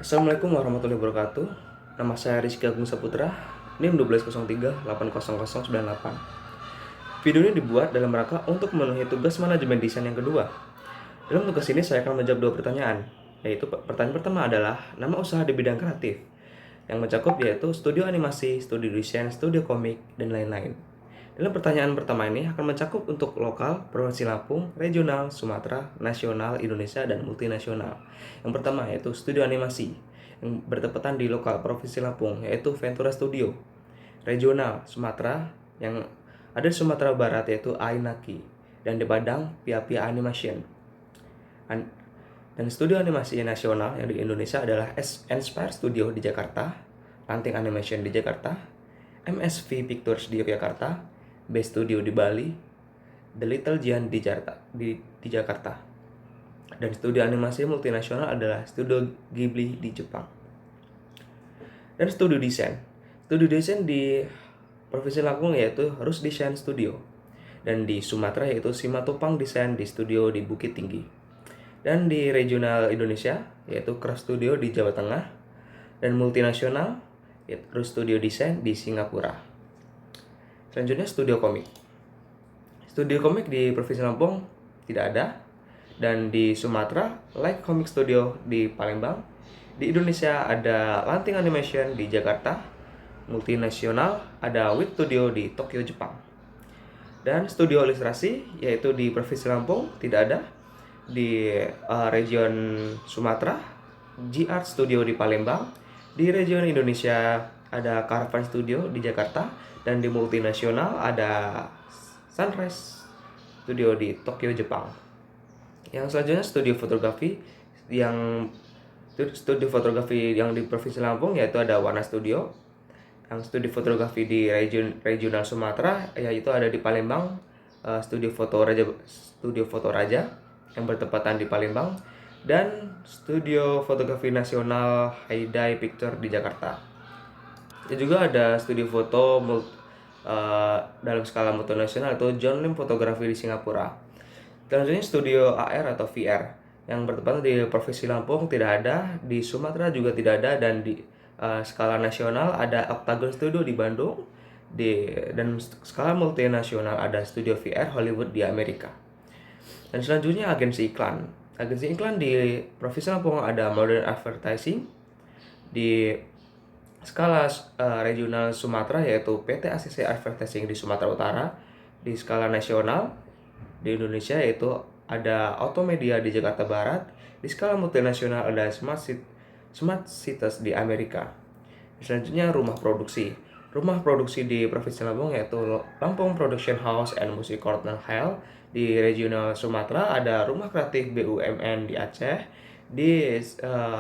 Assalamualaikum warahmatullahi wabarakatuh. Nama saya Rizky Agung Saputra, NIM 1203800098. Video ini dibuat dalam rangka untuk memenuhi tugas manajemen desain yang kedua. Dalam tugas ini saya akan menjawab dua pertanyaan, yaitu pertanyaan pertama adalah nama usaha di bidang kreatif, yang mencakup yaitu studio animasi, studio desain, studio komik, dan lain-lain. Dalam pertanyaan pertama ini akan mencakup untuk lokal, provinsi Lampung, regional, Sumatera, nasional, Indonesia, dan multinasional. Yang pertama yaitu studio animasi, yang bertepatan di lokal provinsi Lampung, yaitu Ventura Studio. Regional, Sumatera, yang ada di Sumatera Barat yaitu Ainaki, dan di Padang, Pia Pia Animation. Dan studio animasi nasional yang di Indonesia adalah Inspire Studio di Jakarta, Lanting Animation di Jakarta, MSV Pictures di Yogyakarta, B Studio di Bali, The Little Giant di Jakarta. Dan studio animasi multinasional adalah Studio Ghibli di Jepang. Dan studio desain. Studio desain di Provinsi Lampung yaitu Rus Design Studio. Dan di Sumatera yaitu Simatupang Desain di studio di Bukit Tinggi. Dan di regional Indonesia yaitu Craft Studio di Jawa Tengah. Dan multinasional yaitu Rus Studio Design di Singapura. Selanjutnya studio komik. Studio komik di Provinsi Lampung tidak ada. Dan di Sumatera, Light Comic Studio di Palembang. Di Indonesia ada Lanting Animation di Jakarta. Multinasional ada Wit Studio di Tokyo, Jepang. Dan studio ilustrasi yaitu di Provinsi Lampung tidak ada. Di region Sumatera, G-Art Studio di Palembang. Di region Indonesia ada Caravan Studio di Jakarta. Dan di multinasional ada Sunrise Studio di Tokyo, Jepang. Yang selanjutnya studio fotografi yang di Provinsi Lampung yaitu ada Warna Studio. Yang studio fotografi di regional Sumatera yaitu ada di Palembang, Studio Foto Raja yang bertepatan di Palembang, dan studio fotografi nasional Haidai Picture di Jakarta. Dan juga ada studio foto dalam skala multinasional itu John Lim Fotografi di Singapura. Selanjutnya studio AR atau VR yang bertepatan di Provinsi Lampung tidak ada, di Sumatera juga tidak ada, dan di skala nasional ada Octagon Studio di Bandung, dan skala multinasional ada studio VR Hollywood di Amerika. Dan selanjutnya agensi iklan. Agensi iklan di Provinsi Lampung ada Modern Advertising. Di skala regional Sumatera yaitu PT ACC Advertising di Sumatera Utara. Di skala nasional di Indonesia yaitu ada Automedia di Jakarta Barat. Di skala multinasional ada Smart Cities di Amerika. Selanjutnya rumah produksi. Rumah produksi di Provinsi Lampung yaitu Lampung Production House and Music Corner Hall. Di regional Sumatera ada Rumah Kreatif BUMN di Aceh. Di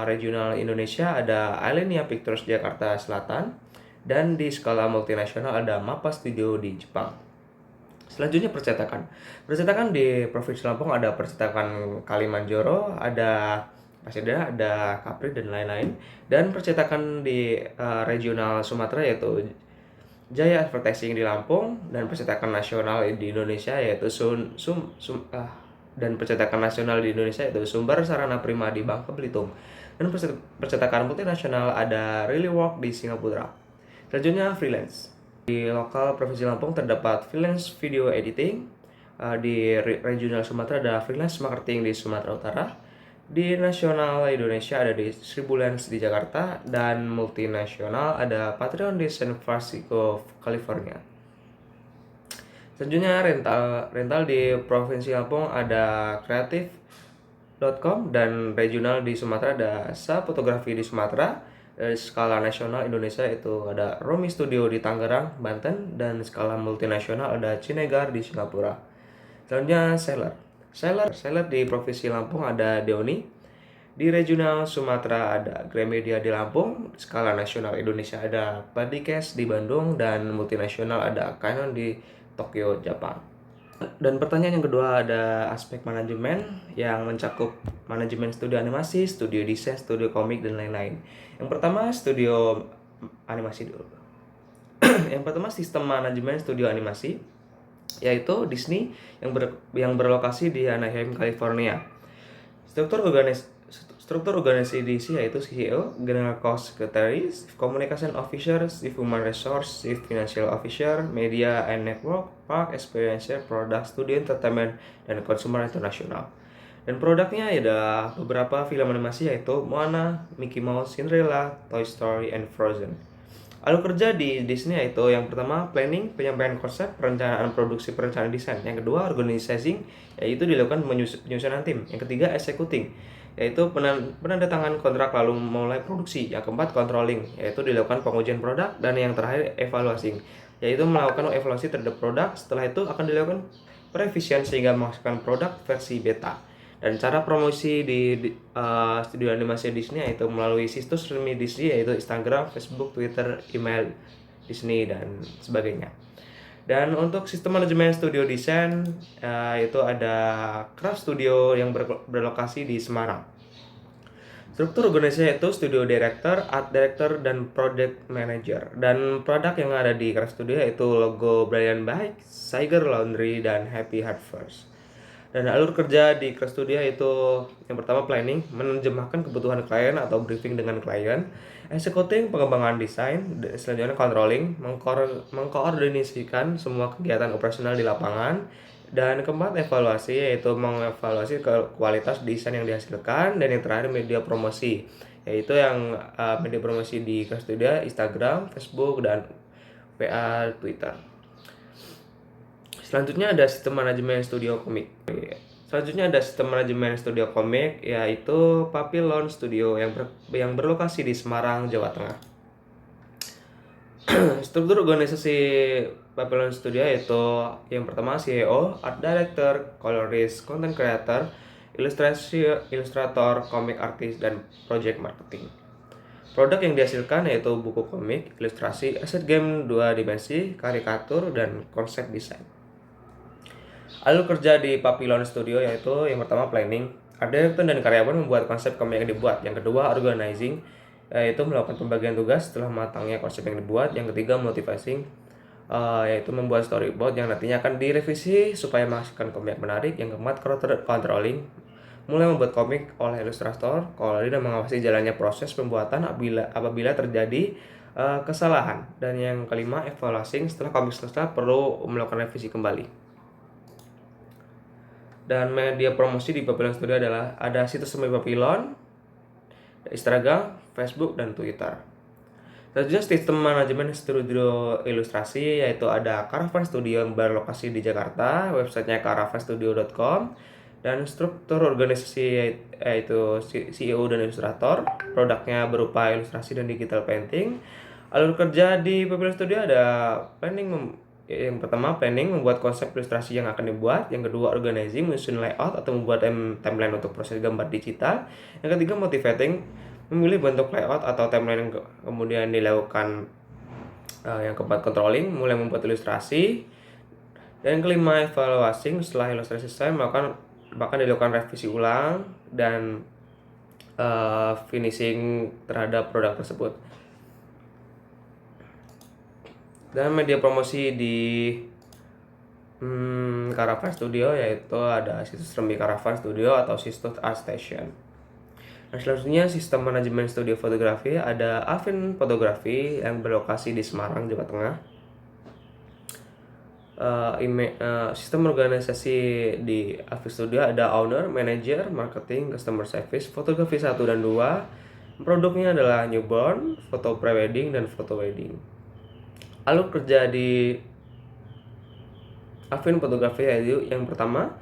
regional Indonesia ada Alenia Pictures Jakarta Selatan. Dan di skala multinasional ada Mappa Studio di Jepang. Selanjutnya percetakan. Percetakan di Provinsi Lampung ada percetakan Kalimanjaro, ada Pasidena, ada Kapri, dan lain-lain. Dan percetakan di regional Sumatera yaitu Jaya Advertising di Lampung, dan percetakan nasional di Indonesia yaitu Sumber Sarana Prima di Bangka Belitung, dan percetakan multinasional ada Really Work di Singapura. Selanjutnya freelance. Di lokal Provinsi Lampung terdapat freelance video editing. Di regional Sumatera ada freelance marketing di Sumatera Utara. Di nasional Indonesia ada di Seribu Lens di Jakarta, dan multinasional ada Patreon di San Francisco, California. Selanjutnya rental di Provinsi Lampung ada kreatif.com, dan regional di Sumatera ada Sa Fotografi di Sumatera. Dari skala nasional Indonesia itu ada Romi Studio di Tangerang, Banten, dan skala multinasional ada Cinegar di Singapura. Selanjutnya seller di Provinsi Lampung ada Deoni. Di regional Sumatera ada Gramedia di Lampung. Skala nasional Indonesia ada Padicast di Bandung, dan multinasional ada Canon di Tokyo, Jepang. Dan pertanyaan yang kedua ada aspek manajemen yang mencakup manajemen studio animasi, studio desain, studio komik, dan lain-lain. Yang pertama studio animasi dulu. Yang pertama sistem manajemen studio animasi yaitu Disney yang berlokasi di Anaheim, California. Struktur organisasi yaitu CEO, General Cost Secretary, Chief Communication Officer, Chief Human Resource, Chief Financial Officer, Media and Network, Park Experiencer, Product, Studio Entertainment, dan Consumer International. Dan produknya ada beberapa film animasi yaitu Moana, Mickey Mouse, Cinderella, Toy Story, and Frozen. Lalu kerja di Disney yaitu yang pertama planning, penyampaian konsep, perencanaan produksi, perencanaan desain. Yang kedua organizing, yaitu dilakukan penyusunan tim. Yang ketiga executing, yaitu penandatangan kontrak lalu mulai produksi. Yang keempat controlling, yaitu dilakukan pengujian produk. Dan yang terakhir evaluating, yaitu melakukan evaluasi terhadap produk. Setelah itu akan dilakukan revisian sehingga menghasilkan produk versi beta. Dan cara promosi di studio animasi Disney yaitu melalui situs resmi Disney yaitu Instagram, Facebook, Twitter, email Disney dan sebagainya. Dan untuk sistem manajemen studio desain itu ada Craft Studio yang berlokasi di Semarang. Struktur organisasi itu studio director, art director, dan project manager. Dan produk yang ada di Craft Studio yaitu logo Brian Bike, Tiger Laundry, dan Happy Heart First. Dan alur kerja di Craft Studio itu yang pertama planning, menerjemahkan kebutuhan klien atau briefing dengan klien, executing, pengembangan desain, selanjutnya controlling, mengkoordinasikan semua kegiatan operasional di lapangan, dan keempat evaluasi yaitu mengevaluasi kualitas desain yang dihasilkan, dan yang terakhir media promosi yaitu yang media promosi di Craft Studio Instagram, Facebook, dan WA, Twitter. Selanjutnya ada sistem manajemen studio komik. Yaitu Papillon Studio yang berlokasi di Semarang, Jawa Tengah. Struktur organisasi Papillon Studio yaitu yang pertama CEO, Art Director, Colorist, Content Creator, Ilustrator, Comic Artist, dan Project Marketing. Produk yang dihasilkan yaitu buku komik, ilustrasi, aset game 2 dimensi, karikatur, dan konsep desain. Lalu kerja di Papillon Studio yaitu yang pertama planning, art director dan karyawan membuat konsep komik yang dibuat. Yang kedua organizing, yaitu melakukan pembagian tugas setelah matangnya konsep yang dibuat. Yang ketiga motivating, yaitu membuat storyboard yang nantinya akan direvisi supaya menghasilkan komik yang menarik. Yang keempat controlling, mulai membuat komik oleh ilustrator, colorist, dan mengawasi jalannya proses pembuatan apabila terjadi kesalahan. Dan yang kelima evaluating, setelah komik selesai perlu melakukan revisi kembali. Dan media promosi di Papillon Studio adalah ada situs resmi Papillon, Instagram, Facebook, dan Twitter. Selanjutnya sistem manajemen studio ilustrasi yaitu ada Caravan Studio yang berlokasi di Jakarta, websitenya caravanstudio.com, dan struktur organisasi yaitu CEO dan ilustrator, produknya berupa ilustrasi dan digital painting. Alur kerja di Papillon Studio ada planning, yang pertama planning, membuat konsep ilustrasi yang akan dibuat. Yang kedua organizing, menyusun layout atau membuat timeline untuk proses gambar digital. Yang ketiga motivating, memilih bentuk layout atau timeline yang kemudian dilakukan. Yang keempat controlling, mulai membuat ilustrasi. Dan yang kelima evaluating, setelah ilustrasi selesai bahkan dilakukan revisi ulang dan finishing terhadap produk tersebut. Dan media promosi di Caravan Studio yaitu ada situs resmi Caravan Studio atau situs ArtStation. Nah, selanjutnya sistem manajemen studio fotografi ada Avin Fotografi yang berlokasi di Semarang, Jawa Tengah. Sistem organisasi di Avin Studio ada owner, manager, marketing, customer service, fotografi 1 dan 2. Produknya adalah newborn, foto prewedding, dan foto wedding. Lalu kerja di Avin Fotografi yaitu yang pertama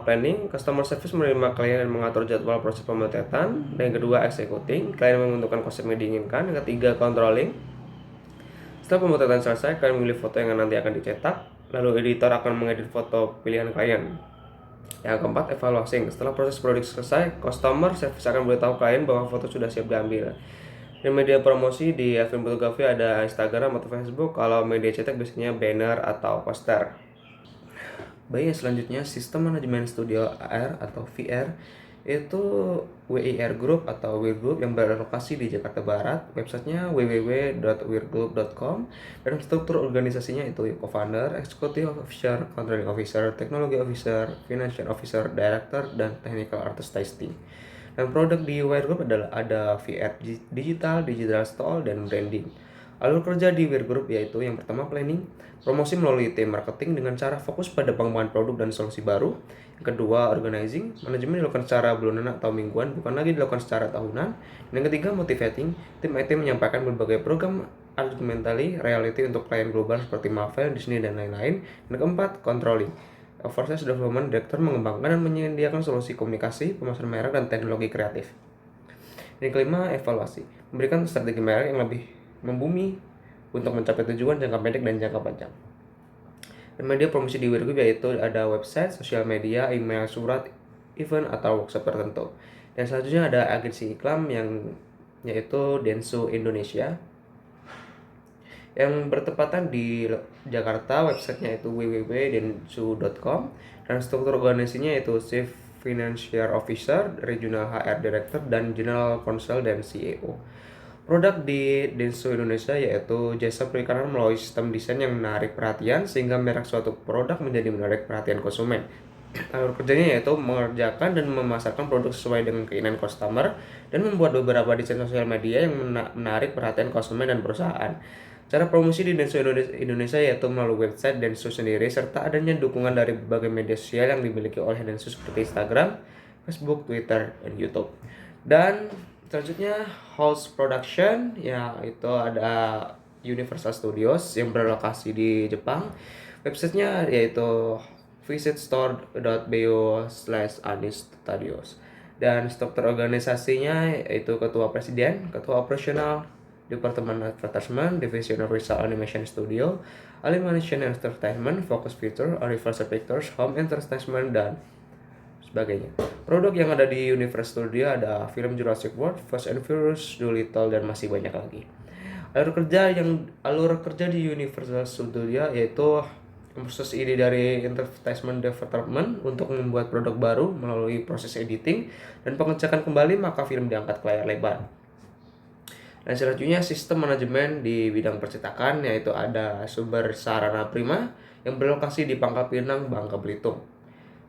planning, customer service, menerima klien dan mengatur jadwal proses pemotretan. Dan yang kedua executing, klien menentukan konsep yang diinginkan. Yang ketiga controlling, setelah pemotretan selesai klien memilih foto yang nanti akan dicetak, lalu editor akan mengedit foto pilihan klien. Yang keempat evaluating, setelah proses produksi selesai customer service akan memberitahu klien bahwa foto sudah siap diambil. Dan media promosi di Avin Fotografi ada Instagram atau Facebook. Kalau media cetak biasanya banner atau poster. Baik, selanjutnya sistem manajemen studio AR atau VR itu WIR Group atau WIR Group yang berlokasi di Jakarta Barat. Websitenya www.wirgroup.com. Dan struktur organisasinya itu co-founder, executive officer, controlling officer, technology officer, financial officer, director, dan technical artist testing. Dan produk di Wire Group adalah ada VR digital, digital store, dan branding. Alur kerja di Wire Group yaitu yang pertama planning, promosi melalui tim marketing dengan cara fokus pada pengembangan produk dan solusi baru. Yang kedua, organizing, manajemen dilakukan secara bulanan atau mingguan, bukan lagi dilakukan secara tahunan. Dan yang ketiga, motivating, tim IT menyampaikan berbagai program argumentally reality untuk klien global seperti Marvel, Disney, dan lain-lain. Dan keempat, controlling, oversight development, direktur mengembangkan dan menyediakan solusi komunikasi, pemasaran merek, dan teknologi kreatif. Dan yang kelima, evaluasi, memberikan strategi merek yang lebih membumi untuk mencapai tujuan jangka pendek dan jangka panjang. Dan media promosi di Wire Group yaitu ada website, sosial media, email, surat, event, atau workshop tertentu. Dan selanjutnya ada agensi iklan yang yaitu Densu Indonesia yang bertepatan di Jakarta. Websitenya itu www.densu.com, dan struktur organisasinya yaitu Chief Financial Officer, Regional HR Director, dan General Counsel dan CEO. Produk di Densu Indonesia yaitu jasa perikanan melalui sistem desain yang menarik perhatian sehingga merek suatu produk menjadi menarik perhatian konsumen. Alur kerjanya yaitu mengerjakan dan memasarkan produk sesuai dengan keinginan customer dan membuat beberapa desain sosial media yang menarik perhatian konsumen dan perusahaan. Cara promosi di Densu Indonesia yaitu melalui website Densu sendiri serta adanya dukungan dari berbagai media sosial yang dimiliki oleh Densu seperti Instagram, Facebook, Twitter, dan YouTube. Dan selanjutnya house production, ya itu ada Universal Studios yang berlokasi di Jepang. Websitenya yaitu visitstore.bio/Anis Studios. Dan struktur organisasinya yaitu ketua presiden, ketua operasional, Departemen Advertisement, Division of Visual Animation Studio, Animation Entertainment, Focus Feature, Universal Pictures, Home Entertainment, dan sebagainya. Produk yang ada di Universal Studio ada film Jurassic World, Fast and Furious, Dolittle, dan masih banyak lagi. Alur kerja di Universal Studio yaitu proses ide dari entertainment development untuk membuat produk baru melalui proses editing dan pengecekan kembali maka film diangkat ke layar lebar. Dan selanjutnya sistem manajemen di bidang percetakan yaitu ada Sumber Sarana Prima yang berlokasi di Pangkal Pinang, Bangka Belitung.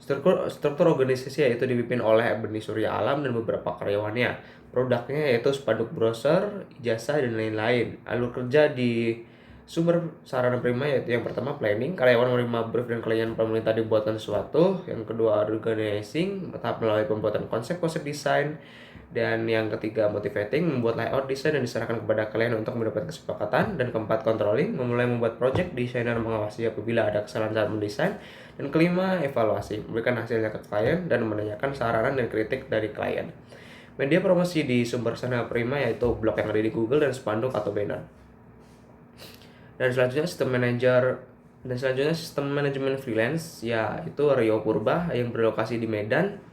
Struktur organisasi yaitu dipimpin oleh Beni Surya Alam dan beberapa karyawannya. Produknya yaitu spanduk brosur, ijazah, dan lain-lain. Alur kerja di Sumber Sarana Prima yaitu yang pertama planning, karyawan menerima brief dan klien pemerintah dibuatkan sesuatu. Yang kedua organizing, tahap melalui pembuatan konsep desain. Dan yang ketiga motivating, membuat layout desain dan diserahkan kepada klien untuk mendapat kesepakatan. Dan keempat controlling, memulai membuat project, desainer mengawasi apabila ada kesalahan saat mendesain. Dan kelima evaluasi, memberikan hasilnya ke klien dan menanyakan saran dan kritik dari klien. Media promosi di Sumber Sarana Prima yaitu blog yang ada di Google dan spanduk atau banner. Dan selanjutnya sistem manajemen freelance yaitu Rio Purba yang berlokasi di Medan.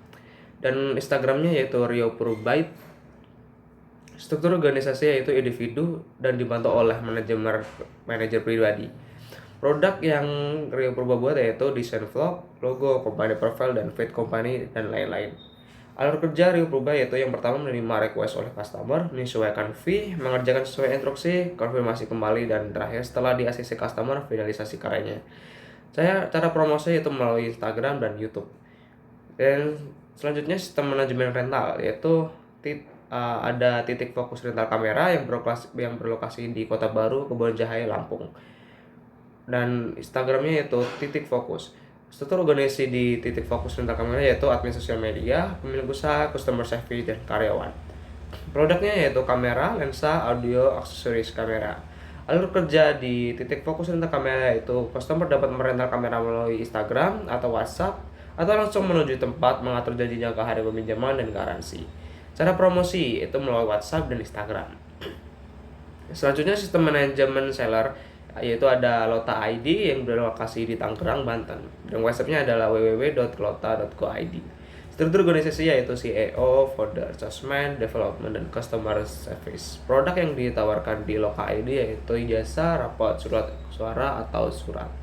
Dan Instagramnya yaitu Rio Purbait. Struktur organisasi yaitu individu dan dibantu oleh manajer pribadi. Produk yang Rio Purba buat yaitu desain vlog, logo, company profile, dan feed company, dan lain-lain. Alur kerja Rio Purba yaitu yang pertama menerima request oleh customer, menyesuaikan fee, mengerjakan sesuai instruksi, konfirmasi kembali, dan terakhir setelah di ACC customer, finalisasi karyanya. Cara promosi yaitu melalui Instagram dan YouTube. Dan selanjutnya sistem manajemen rental yaitu ada titik fokus rental kamera yang berlokasi di Kota Baru, Kebon Jaya, Lampung. Dan Instagramnya yaitu titik fokus. Struktur organisasi di titik fokus rental kamera yaitu admin sosial media, pemilik usaha, customer service, dan karyawan. Produknya yaitu kamera, lensa, audio, aksesoris kamera. Alur kerja di titik fokus rental kamera yaitu customer dapat merental kamera melalui Instagram atau WhatsApp atau langsung menuju tempat, mengatur janji jangka hari peminjaman dan garansi. Cara promosi itu melalui WhatsApp dan Instagram. Selanjutnya sistem manajemen seller yaitu ada Lota ID yang berlokasi di Tangerang, Banten. Dan websitenya adalah www.lota.co.id. Struktur organisasi yaitu CEO, founder, sosmed, development, dan customer service. Produk yang ditawarkan di Lota ID yaitu ijazah, rapot, surat suara, atau surat.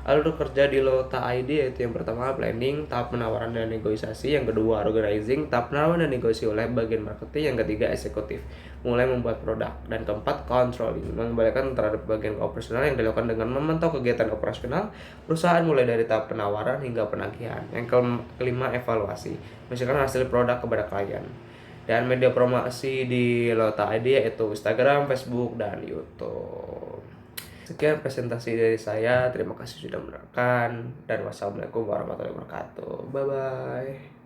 Alur kerja di Lota ID yaitu yang pertama planning, tahap penawaran dan negosiasi, yang kedua organizing, tahap penawaran dan negosiasi oleh bagian marketing, yang ketiga eksekutif, mulai membuat produk, dan keempat controlling, mengembalikan terhadap bagian operasional yang dilakukan dengan memantau kegiatan operasional perusahaan mulai dari tahap penawaran hingga penagihan. Yang kelima evaluasi, menunjukkan hasil produk kepada klien. Dan media promosi di Lota ID yaitu Instagram, Facebook, dan YouTube. Sekian presentasi dari saya. Terima kasih sudah menonton dan wassalamualaikum warahmatullahi wabarakatuh. Bye bye.